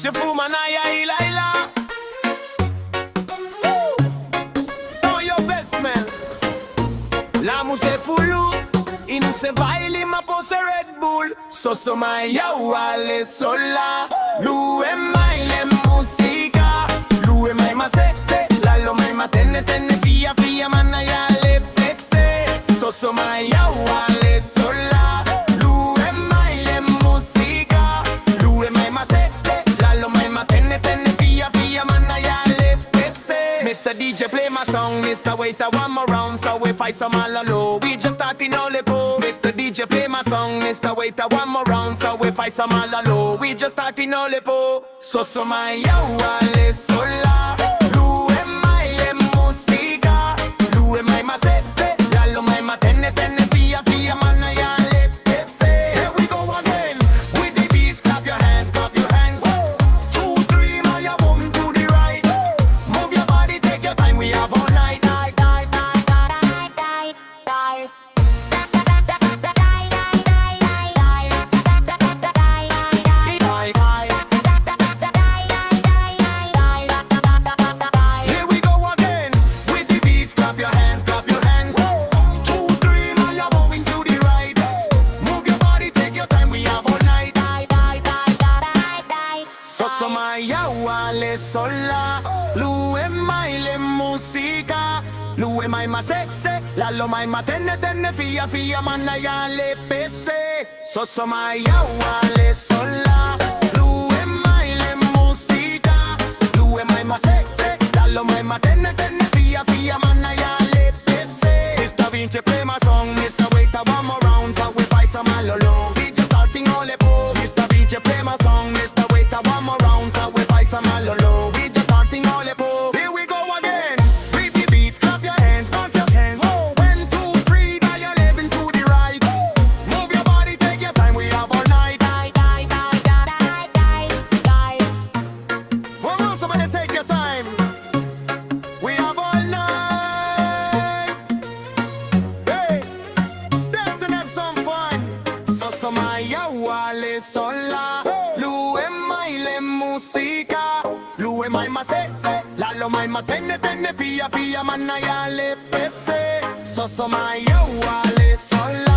Se fuma naia ila ila. Oh, your best man. La muse Polu. In se baile ma pose Red Bull. Soso naia wale Sola. Lue maile musica. Lue mai ma se. Lalo mai ma tene via ma naia le pese. Soso naia wale Sola. Lue maile musica. Lue mai ma se. Lalo mai ma tene via ma naia le pese. Mr. DJ play my song. Mr. Waiter one more round. So we fight some all alone. We just starting all the po. Mr. DJ play my song. Mr. Waiter one more round. So we fight some all alone. We just starting all the po. Soso naia wale Sola. Lue maile musica. Lue mai ma se. Lalo mai ma tene via ma naia le pese. Here we go again. With the beats, clap your hands, clap your hands. 2, 3, now you move to the right. Move your body, take your time, we have all night. Here we go again. With the beats, clap your hands, clap your hands. 2, 3, now you're moving to the right. Move your body, take your time, we have all night. Soso naia wale Sola. Lue maile musica. Lue mai ma se. Lalo mai ma tene via ma naia le pese. Soso naia wale Sola. Lue maile musica. Lue mai ma se. Lalo mai ma tene via ma naia le pese. Mr. Vinci play my song. Mr. Waiter one more round. So we fight some all alone. We just starting all the po. Mr. Vinci play my song. Mr. Waiter one more round. So we fight some all alone. We just starting all the po. Here we go again. With the beats, clap your hands, clap your hands. 1, 2, 3, now you're living to the right. Move your body, take your time, we have all night. Come on, somebody take your time. We have all night. Hey, dance and have some fun. Soso naia wale Sola. Lue maile musica. Lue mai ma se. Lalo mai ma tene via ma naia le pese. Soso naia wale Sola.